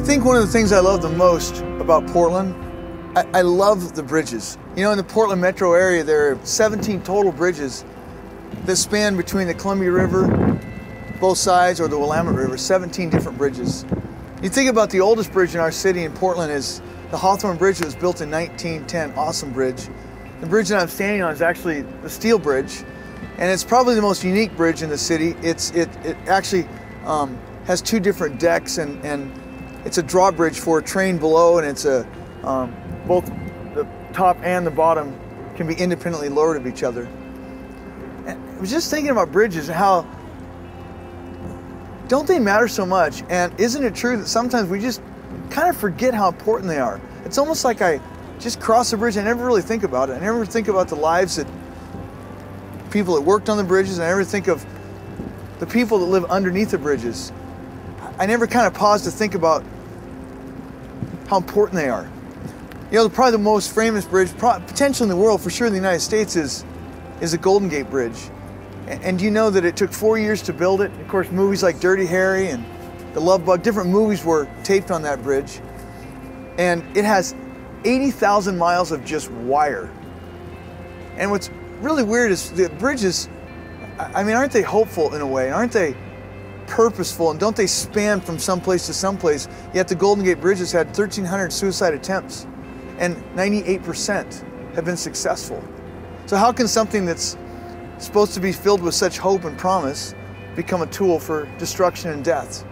think one of the things I love the most about Portland, I love the bridges. You know, in the Portland metro area, there are 17 total bridges that span between the Columbia River, both sides, or the Willamette River, 17 different bridges. You think about the oldest bridge in our city in Portland is the Hawthorne Bridge that was built in 1910, awesome bridge. The bridge that I'm standing on is actually the Steel Bridge, and it's probably the most unique bridge in the city. It actually has two different decks, and it's a drawbridge for a train below, and it's both the top and the bottom can be independently lowered of each other. And I was just thinking about bridges and how don't they matter so much? And isn't it true that sometimes we just kind of forget how important they are? It's almost like I just cross the bridge. I never really think about it. I never think about the lives that people that worked on the bridges. I never think of the people that live underneath the bridges. I never kind of pause to think about how important they are. You know, probably the most famous bridge, potentially in the world, for sure in the United States, is the Golden Gate Bridge. And do you know that it took 4 years to build it? Of course, movies like Dirty Harry and The Love Bug, different movies were taped on that bridge. And it has 80,000 miles of just wire. And what's really weird is the bridges, I mean, aren't they hopeful in a way? Aren't they purposeful? And don't they span from someplace to someplace? Yet the Golden Gate Bridge has had 1,300 suicide attempts, and 98% have been successful. So how can something that's supposed to be filled with such hope and promise become a tool for destruction and death?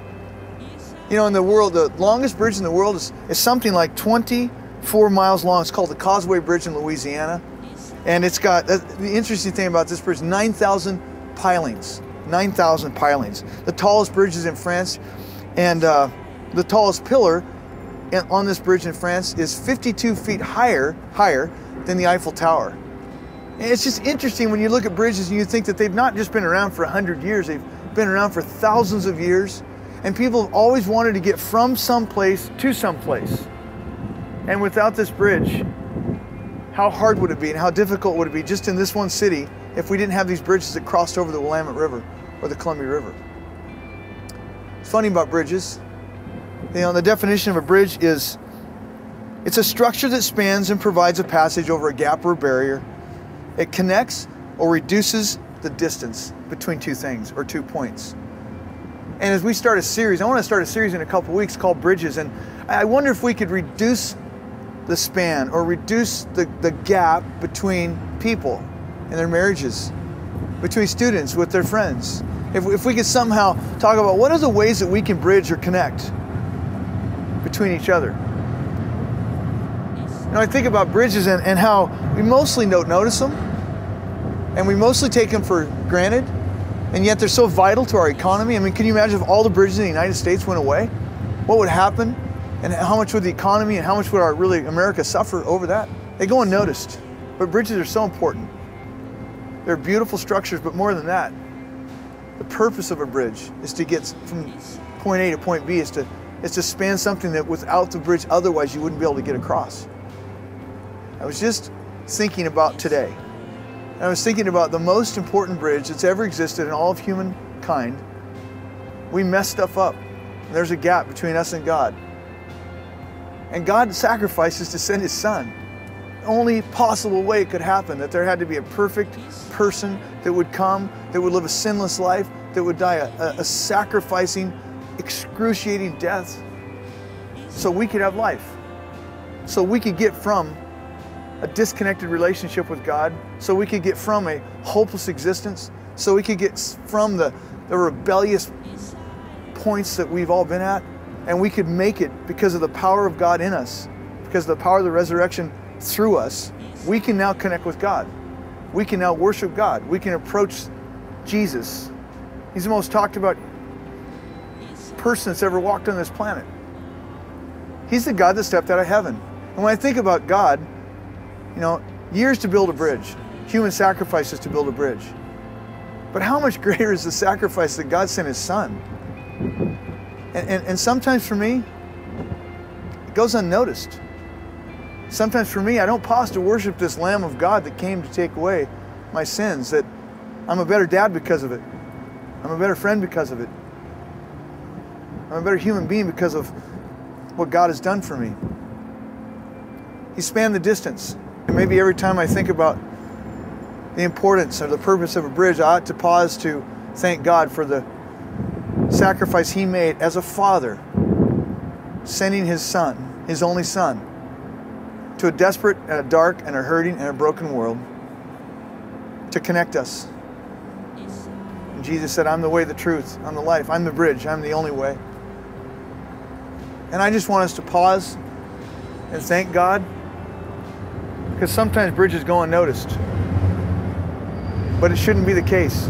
You know, in the world, the longest bridge in the world is something like 24 miles long. It's called the Causeway Bridge in Louisiana. And it's got, the interesting thing about this bridge, 9,000 pilings. 9,000 pilings. The tallest bridge is in France, and the tallest pillar on this bridge in France is 52 feet higher than the Eiffel Tower. And it's just interesting when you look at bridges and you think that they've not just been around for 100 years, they've been around for thousands of years, and people have always wanted to get from someplace to someplace. And without this bridge, how hard would it be and how difficult would it be just in this one city if we didn't have these bridges that crossed over the Willamette River or the Columbia River? It's funny about bridges. You know, the definition of a bridge is it's a structure that spans and provides a passage over a gap or a barrier. It connects or reduces the distance between two things or 2 points. And as we start a series, I want to start a series in a couple weeks called Bridges, and I wonder if we could reduce the span or reduce the gap between people and their marriages, between students with their friends. If we could somehow talk about what are the ways that we can bridge or connect between each other. You know, I think about bridges and how we mostly don't notice them, and we mostly take them for granted, and yet they're so vital to our economy. I mean, can you imagine if all the bridges in the United States went away? What would happen? And how much would the economy and how much would our America suffer over that? They go unnoticed, but bridges are so important. They're beautiful structures, but more than that, the purpose of a bridge is to get from point A to point B, is to span something that without the bridge, otherwise you wouldn't be able to get across. I was just thinking about today. And I was thinking about the most important bridge that's ever existed in all of humankind. We mess stuff up. And there's a gap between us and God. And God sacrifices to send His Son. The only possible way it could happen, that there had to be a perfect person that would come, that would live a sinless life, that would die a sacrificing, excruciating death so we could have life. So we could get from a disconnected relationship with God, so we could get from a hopeless existence, so we could get from the rebellious points that we've all been at, and we could make it because of the power of God in us, because of the power of the resurrection through us. We can now connect with God. We can now worship God. We can approach Jesus. He's the most talked about person that's ever walked on this planet. He's the God that stepped out of heaven. And when I think about God, you know, years to build a bridge, human sacrifices to build a bridge. But how much greater is the sacrifice that God sent His Son? And sometimes for me, it goes unnoticed. Sometimes for me, I don't pause to worship this Lamb of God that came to take away my sins, that I'm a better dad because of it. I'm a better friend because of it. I'm a better human being because of what God has done for me. He spanned the distance. And maybe every time I think about the importance or the purpose of a bridge, I ought to pause to thank God for the sacrifice He made as a father, sending His Son, His only Son, to a desperate and a dark and a hurting and a broken world to connect us. And Jesus said, I'm the way, the truth, I'm the life, I'm the bridge, I'm the only way. And I just want us to pause and thank God, because sometimes bridges go unnoticed. But it shouldn't be the case.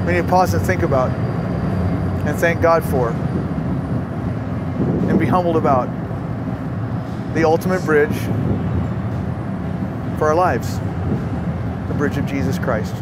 We need to pause and think about and thank God for and be humbled about the ultimate bridge for our lives, the bridge of Jesus Christ.